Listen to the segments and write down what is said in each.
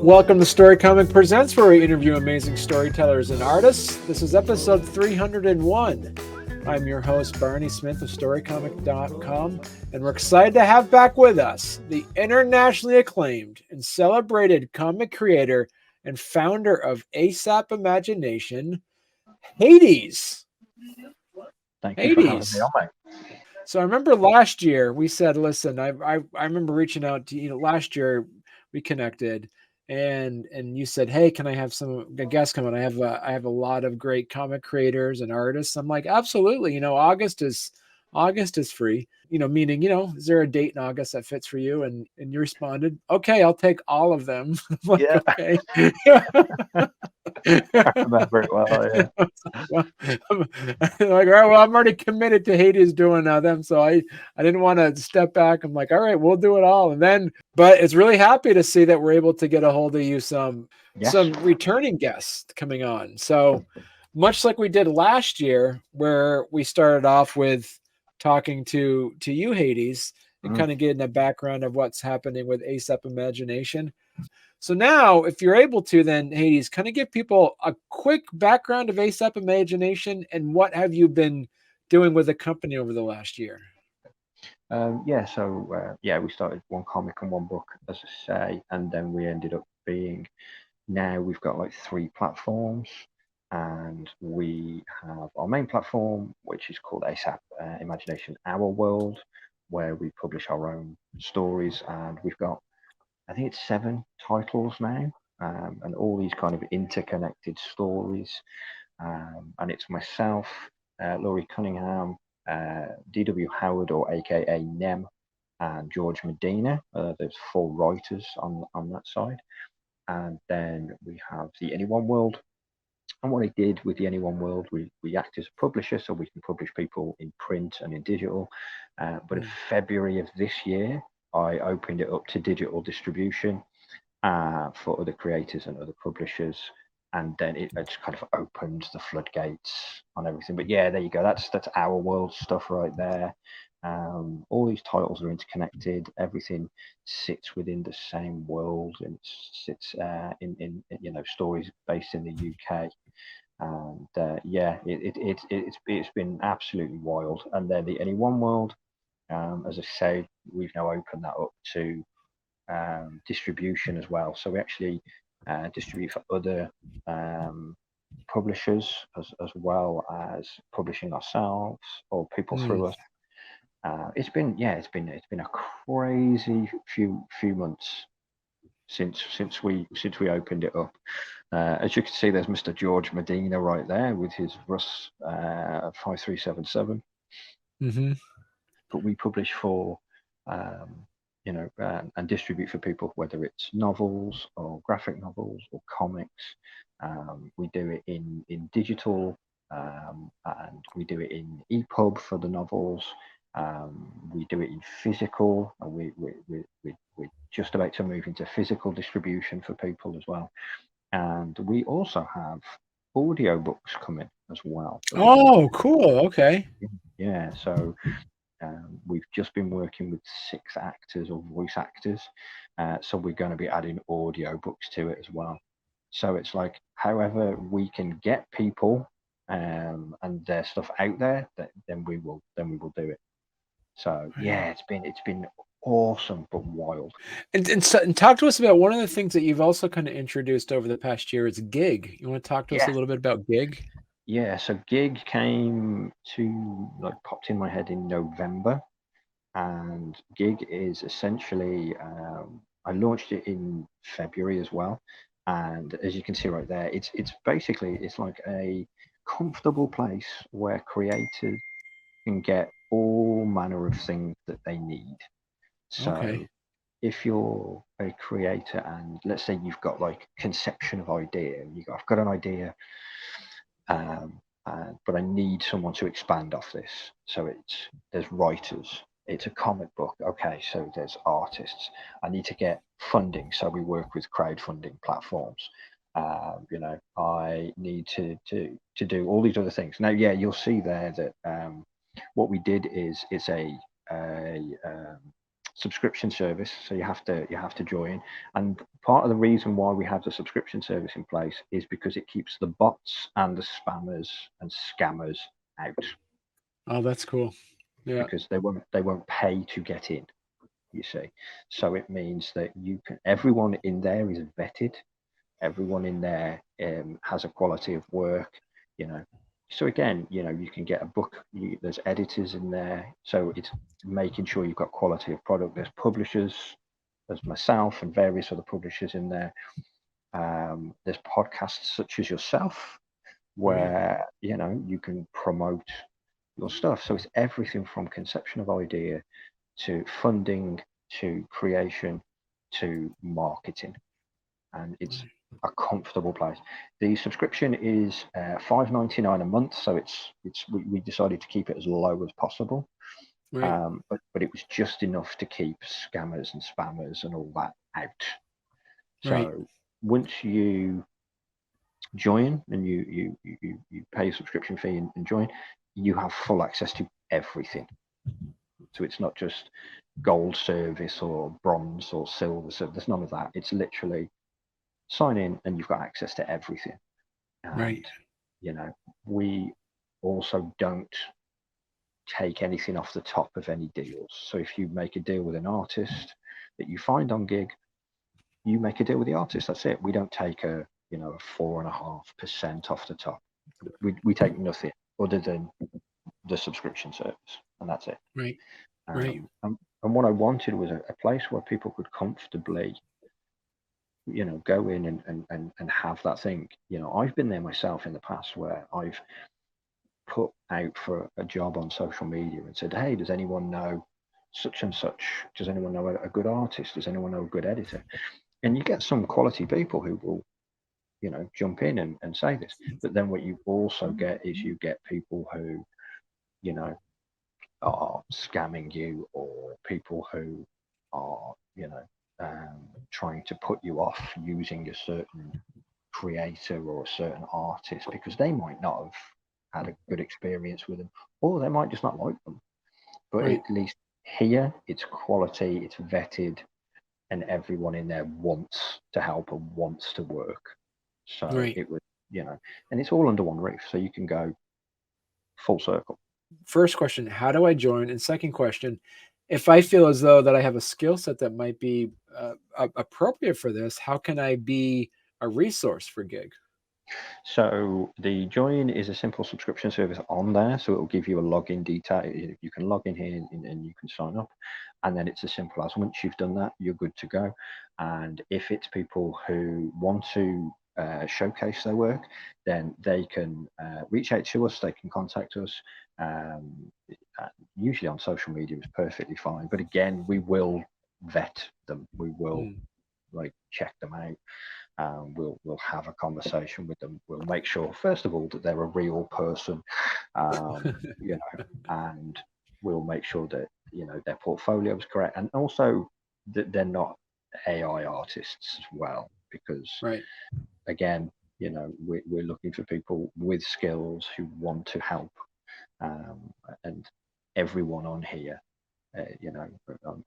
Welcome to Storycomic Presents, where we interview amazing storytellers and artists. This is episode 301. I'm your host, Barney Smith of Storycomic.com, and we're excited to have back with us the internationally acclaimed and celebrated comic creator and founder of ASAP Imagination, Haydes. Thank you for having me on, mate. So I remember last year we said, listen, I remember reaching out to you. Last year we connected, and you said, hey, can I have a guest come on? I have a lot of great comic creators and artists. I'm like, absolutely. August is free. Meaning, is there a date in August that fits for you? And you responded, okay, I'll take all of them. I'm like, yeah. Okay. I remember it well. Yeah. Like, all right, well, I'm already committed to Hades doing them, so I didn't want to step back. I'm like, all right, we'll do it all, and then, but it's really happy to see that we're able to get a hold of you some returning guests coming on. So much like we did last year, where we started off with talking to you, Hades, and kind of getting a background of what's happening with ASAP Imagination. So now, if you're able to, then Hades, kind of give people a quick background of ASAP Imagination and what have you been doing with the company over the last year? We started one comic and one book, as I say, and then we ended up being, now we've got like 3 platforms, and we have our main platform, which is called ASAP Imagination Our World, where we publish our own stories, and we've got, I think it's 7 titles now, and all these kind of interconnected stories. And it's myself, Laurie Cunningham, D.W. Howard, or AKA Nem, and George Medina. There's 4 writers on that side. And then we have the NE1 World. And what I did with the NE1 World, we act as a publisher, so we can publish people in print and in digital. But in February of this year, I opened it up to digital distribution for other creators and other publishers. And then it just kind of opened the floodgates on everything. But yeah, there you go. That's Our World stuff right there. All these titles are interconnected. Everything sits within the same world, and sits in stories based in the UK. And it's been absolutely wild. And then the NE1 World, as I say, we've now opened that up to distribution as well. So we actually distribute for other publishers as well as publishing ourselves or people through us. It's been a crazy few months since we opened it up. As you can see, there's Mr. George Medina right there with his Russ 5377. But we publish for and distribute for people, whether it's novels or graphic novels or comics. We do it in digital, and we do it in EPUB for the novels. We do it in physical, and we're just about to move into physical distribution for people as well. And we also have audio books coming as well. Oh, cool. Okay. Yeah, so we've just been working with 6 actors or voice actors, so we're going to be adding audio books to it as well. So it's like, however we can get people and their stuff out there, then we will do it. So yeah, it's been awesome but wild. And talk to us about one of the things that you've also kind of introduced over the past year is gig. You want to talk to us a little bit about gig? Yeah, so gig popped in my head in November, and gig is essentially, I launched it in February as well, and as you can see right there, it's basically, it's like a comfortable place where creators can get all manner of things that they need. So if you're a creator and let's say you've got like conception of idea, I've got an idea, but I need someone to expand off this. So there's writers, it's a comic book. Okay, so there's artists. I need to get funding, so we work with crowdfunding platforms. I need to do all these other things. Now, yeah, you'll see there that what we did is it's a subscription service, so you have to join. And part of the reason why we have the subscription service in place is because it keeps the bots and the spammers and scammers out, Oh, that's cool. Yeah. because they won't pay to get in, you see. So it means that everyone in there is vetted, everyone in there has a quality of work, you know. So again, you can get a book, there's editors in there, so it's making sure you've got quality of product. There's publishers, there's myself and various other publishers in there. There's podcasts such as yourself, Right. where you can promote your stuff. So it's everything from conception of idea to funding to creation to marketing, and it's a comfortable place. The subscription is $5.99 a month, so we decided to keep it as low as possible. Right. But it was just enough to keep scammers and spammers and all that out. Right. So once you join and you pay a subscription fee and join, you have full access to everything. So it's not just gold service or bronze or silver. So there's none of that. It's literally sign in and you've got access to everything. Right. And we also don't take anything off the top of any deals. So if you make a deal with an artist that you find on Gig, you make a deal with the artist. That's it. We don't take a 4.5% off the top. We take nothing other than the subscription service, and that's it. Right. Right. And what I wanted was a place where people could comfortably go in and have that thing. I've been there myself in the past, where I've put out for a job on social media and said, hey, does anyone know such and such? Does anyone know a good artist? Does anyone know a good editor? And you get some quality people who will jump in and say this. But then what you also get is you get people who are scamming you, or people who are trying to put you off using a certain creator or a certain artist, because they might not have had a good experience with them, or they might just not like them. But Right. at least here it's quality, it's vetted, and everyone in there wants to help and wants to work. So Right. it was, and it's all under one roof, so you can go full circle. First question, how do I join? And second question, if I feel as though that I have a skill set that might be appropriate for this, how can I be a resource for Gig? So the join is a simple subscription service on there. So it will give you a login detail. You can log in here and you can sign up. And then it's as simple as, once you've done that, you're good to go. And if it's people who want to showcase their work, then they can reach out to us. They can contact us. Usually on social media is perfectly fine. But again, we will vet them. We will check them out. We'll have a conversation with them. We'll make sure, first of all, that they're a real person, and we'll make sure that their portfolio is correct, and also that they're not AI artists as well, because Right. again, we're looking for people with skills who want to help, and everyone on here,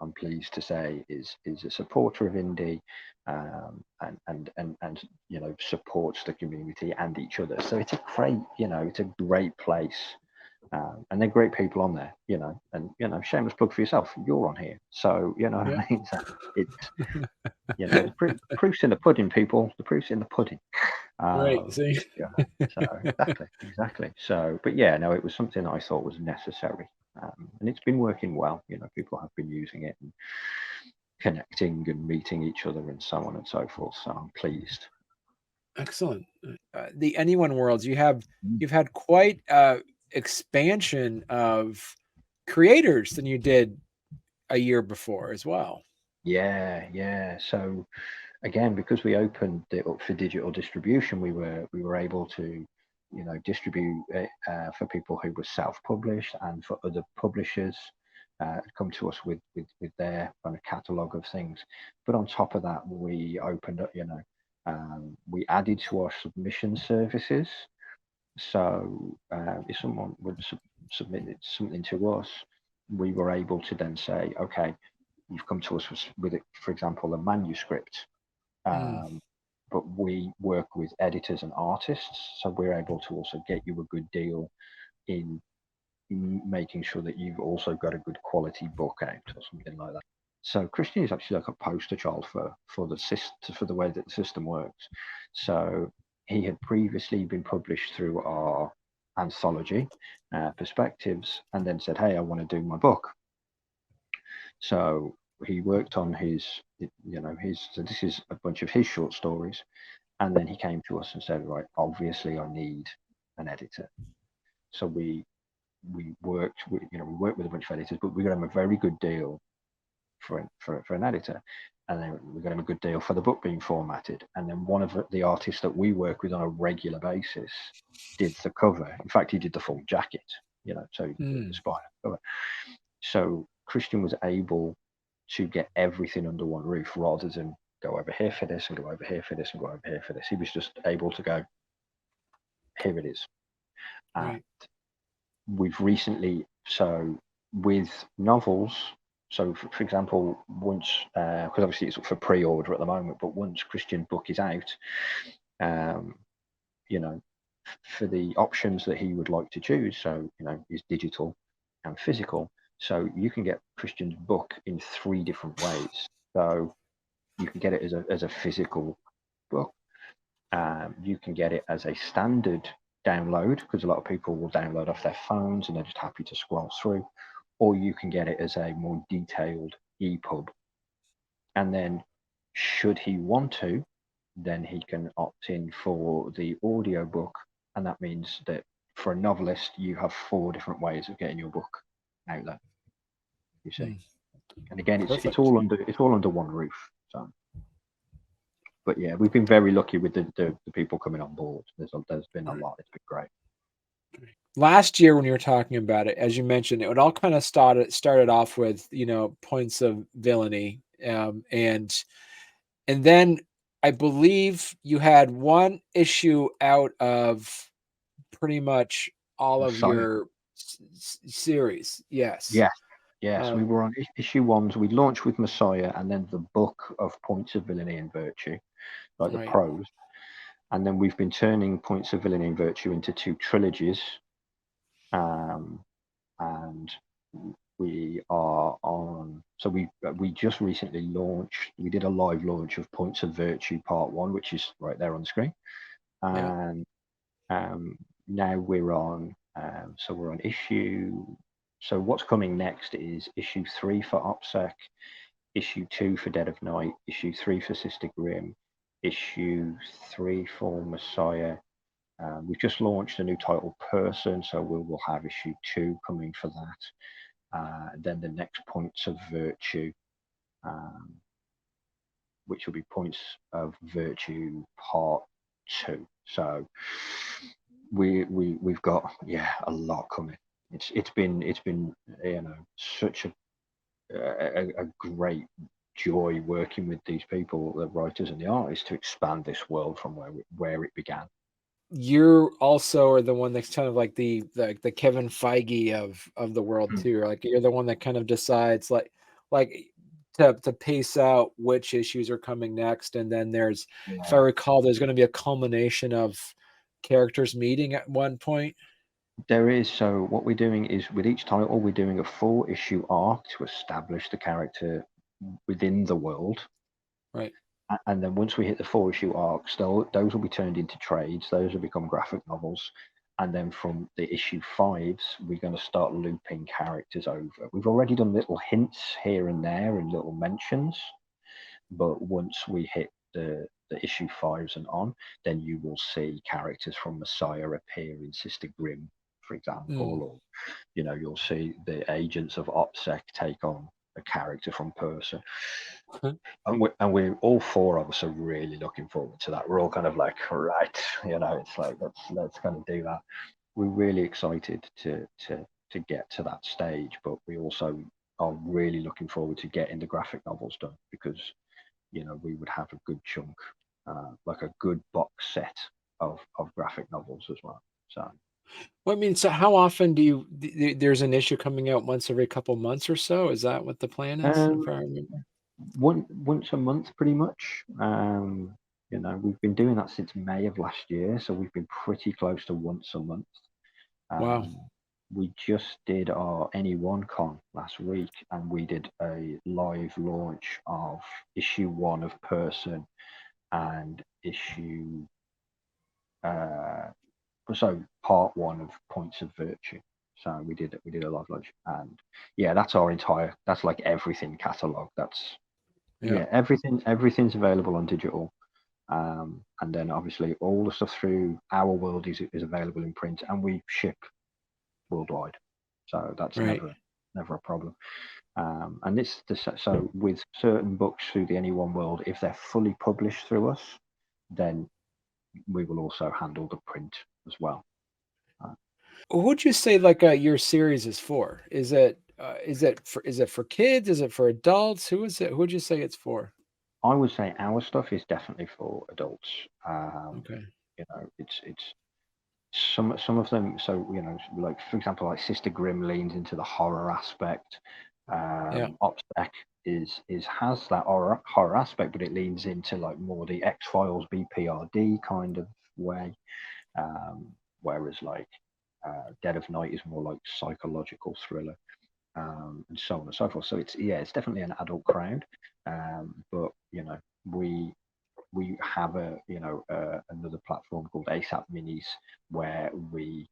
I'm pleased to say is a supporter of indie, and supports the community and each other. So it's a great place, and they're great people on there, and shameless plug for yourself, you're on here, so what Yeah. I mean. So it's the proof's in the pudding, people. The proof's in the pudding. Right. See? So exactly. So, but yeah, no, it was something that I thought was necessary, and it's been working well. People have been using it and connecting and meeting each other and so on and so forth. So I'm pleased. Excellent. The NE1 Worlds, Mm. you've had quite expansion of creators than you did a year before as well. Yeah. So again, because we opened it up for digital distribution, we were able to distribute it for people who were self-published, and for other publishers come to us with their kind of catalog of things. But on top of that, we opened up, we added to our submission services. So if someone would submit something to us, we were able to then say, okay, you've come to us with it, for example, a manuscript. Mm. But we work with editors and artists, so we're able to also get you a good deal in making sure that you've also got a good quality book out or something like that. So Christian is actually like a poster child for the system, for the way that the system works. So he had previously been published through our anthology, Perspectives, and then said, "Hey, I want to do my book." So he worked on his, so this is a bunch of his short stories, and then he came to us and said, "Right, obviously I need an editor." So we worked with, we worked with a bunch of editors, but we got him a very good deal for an editor, and then we got him a good deal for the book being formatted. And then one of the artists that we work with on a regular basis did the cover. In fact, he did the full jacket, so he did the spine cover. So Christian was able to get everything under one roof rather than go over here for this and go over here for this and go over here for this. He was just able to go, here it is. Right. We've recently, so with novels, so for example, once, because obviously it's for pre-order at the moment, but once Christian book is out, for the options that he would like to choose, so, is digital and physical. So you can get Christian's book in 3 different ways. So you can get it as a physical book. You can get it as a standard download, because a lot of people will download off their phones and they're just happy to scroll through, or you can get it as a more detailed EPUB. And then should he want to, then he can opt in for the audiobook, and that means that for a novelist you have 4 different ways of getting your book out there, you see. And again, it's all under one roof. So, but yeah, we've been very lucky with the people coming on board. There's been a lot. It's been great. Last year when you were talking about it, as you mentioned, it would all kind of started off with, points of villainy, and then I believe you had one issue out of pretty much all of Messiah. your series. Yes. Yes, we were on issue 1. So we launched with Messiah, and then the book of Points of Villainy and Virtue, like the Right. prose. And then we've been turning Points of Villainy and Virtue into 2 trilogies. And we are on. So we just recently launched. We did a live launch of Points of Virtue Part 1, which is right there on the screen. And now we're on. So we're on issue. So what's coming next is issue 3 for OPSEC, issue 2 for Dead of Night, issue 3 for Sister Grimm, issue 3 for Messiah. We've just launched a new title, Person, so we'll have issue 2 coming for that. Then the next Points of Virtue, which will be Points of Virtue Part 2. So we've got a lot coming. It's been such a great joy working with these people, the writers and the artists, to expand this world from where it began. You also are the one that's kind of like the Kevin Feige of the world too. Like you're the one that kind of decides like to pace out which issues are coming next, and then there's, if I recall, there's going to be a culmination of characters meeting at one point. There is. So what we're doing is, with each title, we're doing a 4-issue arc to establish the character within the world. Right. And then once we hit the 4-issue arcs, those will be turned into trades. Those will become graphic novels. And then from the issue 5s, we're going to start looping characters over. We've already done little hints here and there and little mentions. But once we hit the issue 5s and on, then you will see characters from Messiah appear in Sister Grimm, for example, or you'll see the agents of OPSEC take on a character from Person. And we're all 4 of us are really looking forward to that. We're all kind of like, right, it's like let's kind of do that. We're really excited to get to that stage, but we also are really looking forward to getting the graphic novels done, because we would have a good chunk, like a good box set of graphic novels as well. So Well, I mean, so how often do you, there's an issue coming out once every couple months or so? Is that what the plan is, if I Um, remember? once a month, pretty much. We've been doing that since May of last year, so we've been pretty close to once a month. Wow. Um, we just did our NE1 con last week, and we did a live launch of issue 1 of Person and issue uh, so part 1 of Points of Virtue. So we did a live launch, and yeah, that's like everything catalog. That's Yeah. yeah, everything's available on digital. And then obviously all the stuff through Our World is available in print, and we ship worldwide, so that's Right. never a problem. And so with certain books through the NE1 World, if they're fully published through us, then we will also handle the print as well. Who'd you say like your series is for? Is it for kids? Is it for adults? Who is it? Who'd you say it's for? I would say our stuff is definitely for adults. Okay. It's some of them. So like for example, like Sister Grimm leans into the horror aspect. Yeah. OPSEC is has that horror aspect, but it leans into like more the X Files BPRD kind of way. Whereas like Dead of Night is more like psychological thriller, and so on and so forth. So it's definitely an adult crowd, but we have another platform called ASAP Minis where we're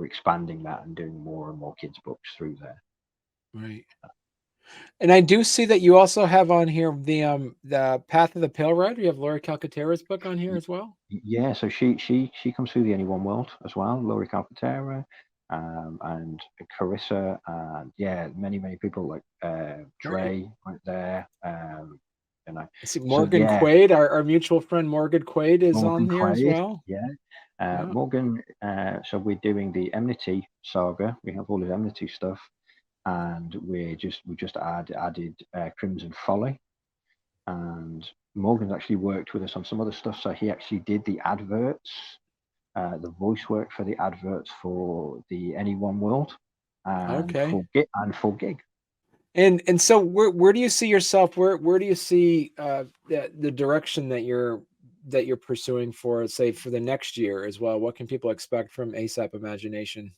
expanding that and doing more and more kids books through there. Right. And I do see that you also have on here the Path of the Pale Rider. You have Laura Calcaterra's book on here as well. Yeah, so she comes through the NE1 World as well, Laurie Carpentera, and Carissa, and yeah, many people like Right. Dre right there. I see So Morgan yeah, Quaid, our mutual friend Morgan Quaid is Morgan on here as Quaid, well. yeah. Yeah. Morgan, so we're doing the Enmity saga. We have all his Enmity stuff, and we just added Crimson Folly, and Morgan's actually worked with us on some other stuff. So he actually did the adverts, the voice work for the adverts for the NE1 World, and Okay. for Gig. And so where do you see yourself? Where do you see the direction that you're pursuing for, say, for the next year as well? What can people expect from ASAP Imagination?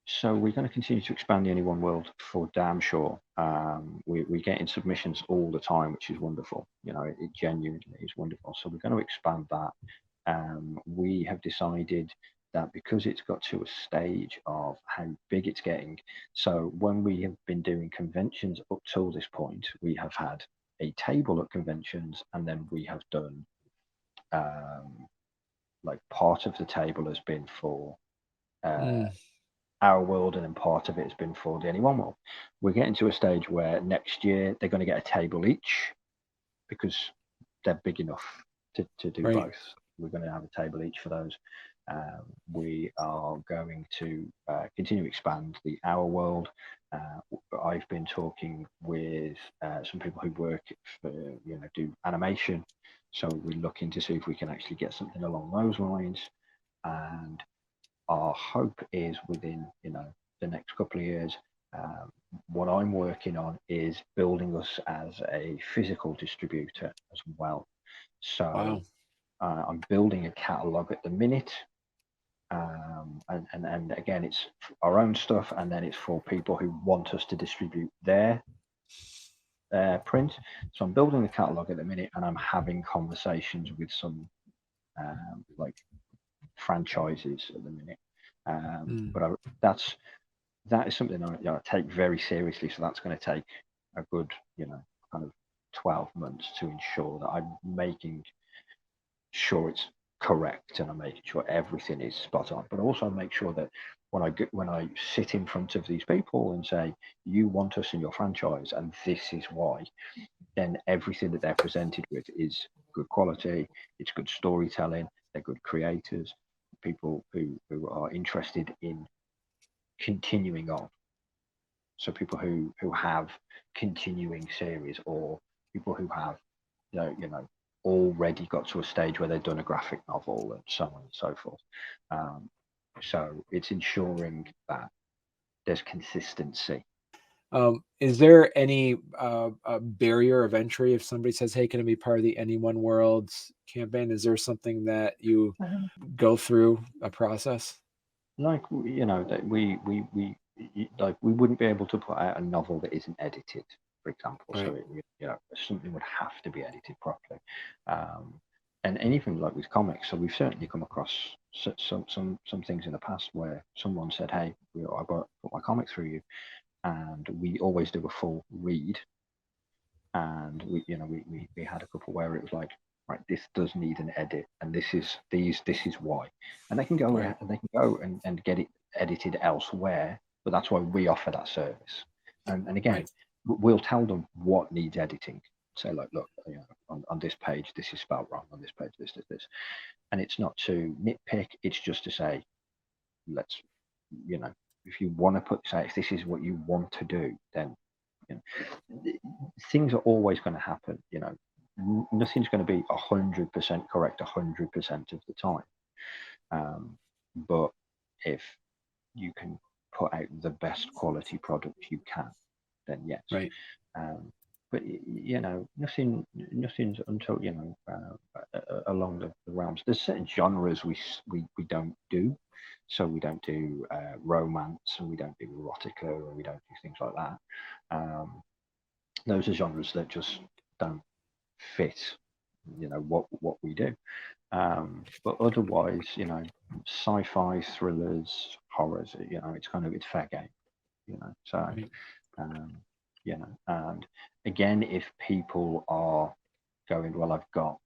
So we're going to continue to expand the NE1 World for damn sure. We get in submissions all the time, which is wonderful. It genuinely is wonderful. So we're going to expand that. We have decided that because it's got to a stage of how big it's getting. So when we have been doing conventions up till this point, we have had a table at conventions, and then we have done like part of the table has been for uh, Mm, Our World, and then part of it has been for the NE1 World. We're getting to a stage where next year they're going to get a table each because they're big enough to do right. both. We're going to have a table each for those. We are going to continue to expand the Our World. I've been talking with some people who work for, do animation. So we're looking to see if we can actually get something along those lines. And our hope is within, the next couple of years, um, what I'm working on is building us as a physical distributor as well. Wow. So I'm building a catalog at the minute, and again, it's our own stuff, and then it's for people who want us to distribute their print. So I'm building the catalog at the minute, and I'm having conversations with some like franchises at the minute. Mm, But that is something I take very seriously. So that's going to take a good, kind of 12 months to ensure that I'm making sure it's correct, and I'm making sure everything is spot on. But also make sure that when I sit in front of these people and say, you want us in your franchise, and this is why, then everything that they're presented with is good quality. It's good storytelling. They're good creators, people who are interested in continuing on. So people who have continuing series, or people who have already got to a stage where they've done a graphic novel, and so on and so forth. Um, So it's ensuring that there's consistency. Is there any a barrier of entry if somebody says, "Hey, can I be part of the NE1 World campaign?" Is there something that you go through a process? Like, that like, we wouldn't be able to put out a novel that isn't edited, for example. So Right. something would have to be edited properly. And anything like with comics, so we've certainly come across some things in the past where someone said, "Hey, I've got to put my comic through you," and we always do a full read. And we had a couple where it was like, right, this does need an edit, and this is why. And they can go Right. and get it edited elsewhere, but that's why we offer that service. And again, Right. we'll tell them what needs editing. Say, like, look, on this page this is spelled wrong, on this page this, and it's not to nitpick, it's just to say, let's, if you want to say, if this is what you want to do, then things are always going to happen. Nothing's going to be 100% correct 100% of the time. But if you can put out the best quality product you can, then yes. Right. But nothing's until along the realms. There's certain genres we don't do. So we don't do romance, and we don't do erotica, or we don't do things like that. Those are genres that just don't fit, what we do. But otherwise, sci-fi, thrillers, horrors, it's fair game, So, Right. and again, if people are going, well, I've got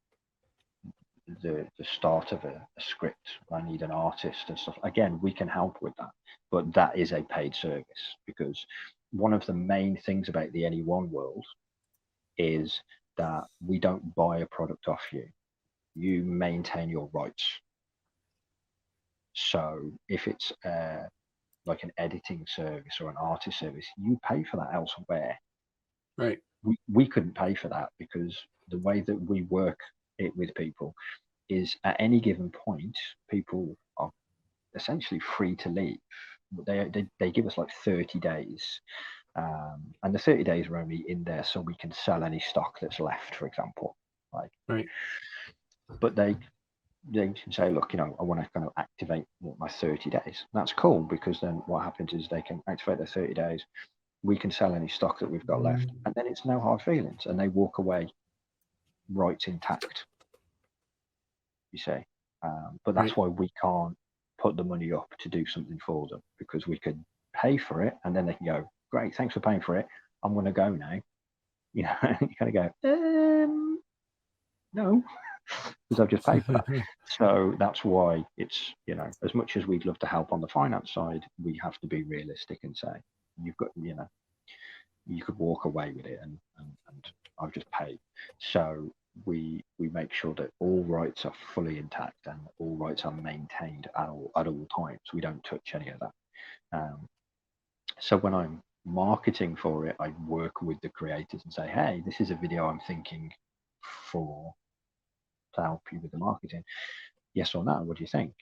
the start of a script, I need an artist and stuff. Again, we can help with that, but that is a paid service, because one of the main things about the NE1 World is that we don't buy a product off you. You maintain your rights. So if it's like an editing service or an artist service, you pay for that elsewhere. Right. We couldn't pay for that, because the way that we work it with people is, at any given point, people are essentially free to leave. They give us like 30 days. And the 30 days are only in there so we can sell any stock that's left, for example. Like, Right. but they can say, look, I want to kind of activate my 30 days. That's cool, because then what happens is they can activate their 30 days. We can sell any stock that we've got left, and then it's no hard feelings, and they walk away rights intact. You see, but that's Right. why we can't put the money up to do something for them, because we could pay for it, and then they can go, great, thanks for paying for it, I'm going to go now. You kind of go, no, because I've just paid for that. So that's why it's, as much as we'd love to help on the finance side, we have to be realistic and say, you've got, you could walk away with it, and I've just paid. So we make sure that all rights are fully intact and all rights are maintained at all times. We don't touch any of that. So when I'm marketing for it, I work with the creators and say, hey, this is a video I'm thinking for, to help you with the marketing. Yes or no? What do you think?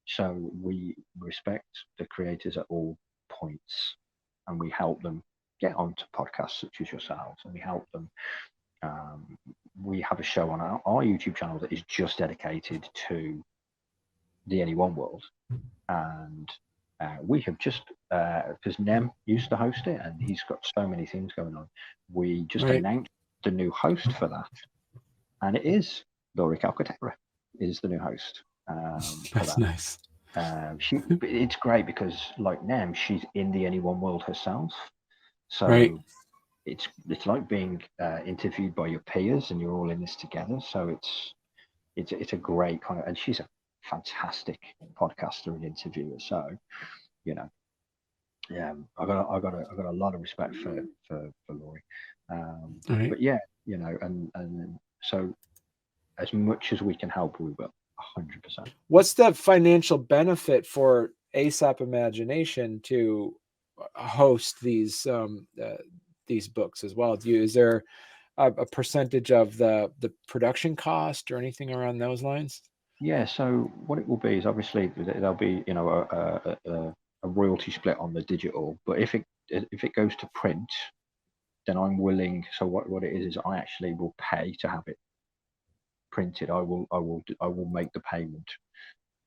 So we respect the creators at all points, and we help them get onto podcasts such as yourselves, and we help them. We have a show on our YouTube channel that is just dedicated to the NE1 World, and we have just, because Nem used to host it, and he's got so many things going on, we just announced the new host for that, and it is Laurie Calcaterra is the new host. That's nice. It's great because, like Nem, she's in the NE1 World herself, so Right. it's like being interviewed by your peers, and you're all in this together. So it's a great kind of, and she's a fantastic podcaster and interviewer. So I got a lot of respect for Laurie. Right. But yeah, and so as much as we can help, we will. 100%. What's the financial benefit for ASAP Imagination to host these books as well? Is there a percentage of the production cost or anything around those lines? Yeah, so what it will be is obviously there'll be, you know, a royalty split on the digital, but if it goes to print, then I'm willing. So what it is I actually will pay to have it printed. I will make the payment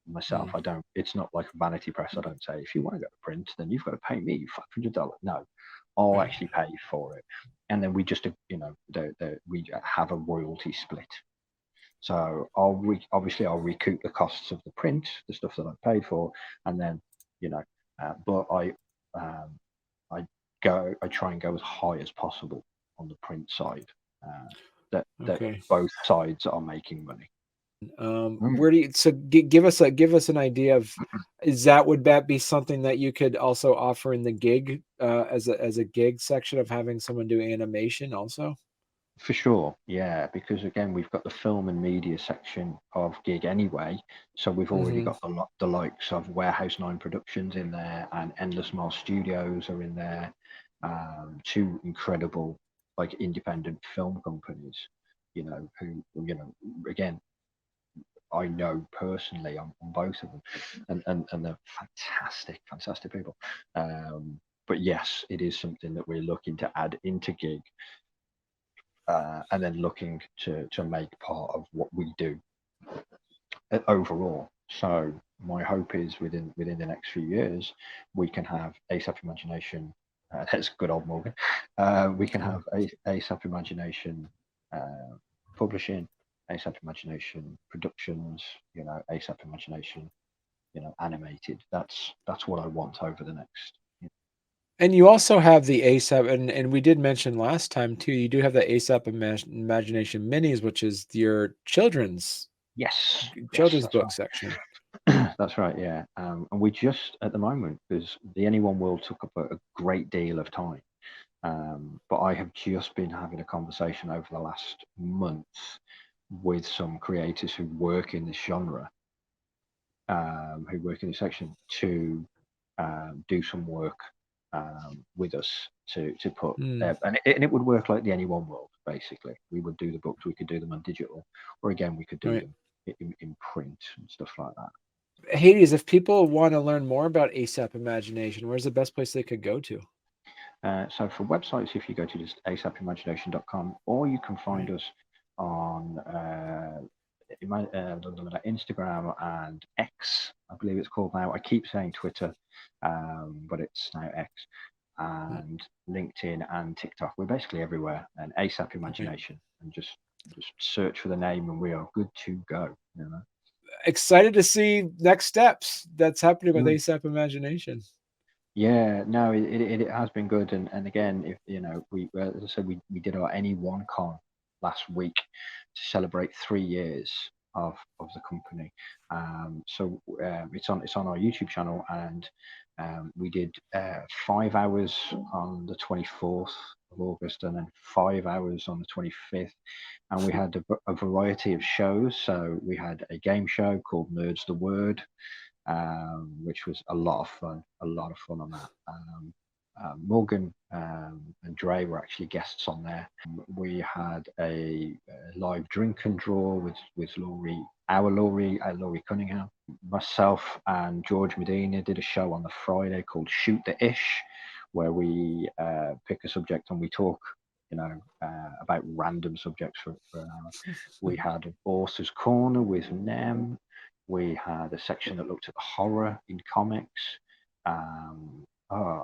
myself. Mm. I don't. It's not like a vanity press. I don't say if you want to go to print, then you've got to pay me $500. No, I'll Right. actually pay for it, and then we just, you know, we have a royalty split. So obviously I'll recoup the costs of the print, the stuff that I paid for, and then, you know, but um, I try and go as high as possible on the print side, that Okay. both sides are making money. Where do you so give us an idea of would that be something that you could also offer in the gig as a gig section of having someone do animation also? For sure, yeah, because again, we've got the film and media section of gig anyway, so we've already Hmm. got the likes of Warehouse 9 Productions in there, and Endless Mile Studios are in there, two incredible like independent film companies, you know, who, you know, again, I know personally on both of them, and they're fantastic people. But yes, it is something that we're looking to add into gig, and then looking to make part of what we do overall. So my hope is within the next few years, we can have ASAP Imagination. That's good old Morgan. We can have ASAP Imagination publishing, ASAP Imagination productions. You know, ASAP Imagination. You know, animated. That's what I want over the next. And you also have the ASAP, and we did mention last time too. You do have the ASAP Imagination Minis, which is your Yes, yes, children's that's book right. section. That's right, yeah. And we just, at the moment, because the NE1 World took up a great deal of time, but I have just been having a conversation over the last month with some creators who work in this section, to do some work with us to put Mm, there. And it would work like the NE1 World, basically. We would do the books, we could do them on digital, or again, we could do right. them in print and stuff like that. Hades, if people want to learn more about ASAP Imagination, where's the best place they could go to? So for websites, if you go to just asapimagination.com, or you can find Right. us on Instagram and X, I believe it's called now. I keep saying Twitter, but it's now X, Yeah, and LinkedIn and TikTok. We're basically everywhere, and ASAP right. Imagination, and just search for the name, and we are good to go. You know. Excited to see next steps that's happening with Mm. ASAP Imagination. Yeah, no, it has been good, and again, if you know, we as I said, we did our NE1 con last week to celebrate 3 years of the company. So it's on our YouTube channel, and we did 5 hours on the 24th of August, and then 5 hours on the 25th, and we had a variety of shows. So we had a game show called Nerds the Word, which was a lot of fun on that. Morgan and Dre were actually guests on there. We had a live drink and draw with Laurie Cunningham. Myself and George Medina did a show on the Friday called Shoot the Ish, where we pick a subject and we talk, about random subjects for an hour. We had an author's corner with Nem. We had a section that looked at horror in comics.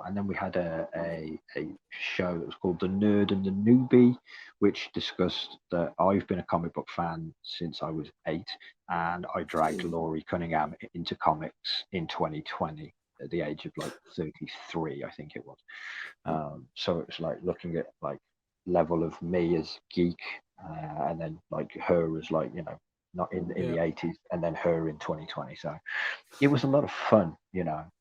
And then we had a show that was called The Nerd and the Newbie, which discussed that I've been a comic book fan since I was 8, and I dragged Laurie Cunningham into comics in 2020 at the age of like 33, I think it was. So it was like looking at like level of me as geek, and then like her as like, not in Yeah. the 80s, and then her in 2020. So it was a lot of fun,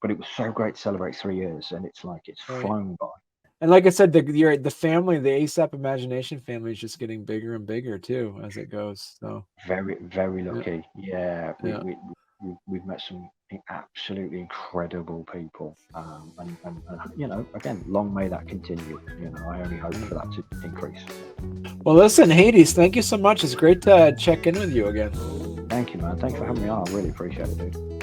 but it was so great to celebrate 3 years, and it's like it's Right. flown by. And like I said, the family, the ASAP Imagination family is just getting bigger and bigger too as it goes. So Very, very yeah, lucky. Yeah, yeah. we've met some absolutely incredible people, and again, long may that continue. I only hope Right. for that to increase. Well, listen, Hades, thank you so much. It's great to check in with you again. Thank you, man. Thanks for having me on. I really appreciate it, dude.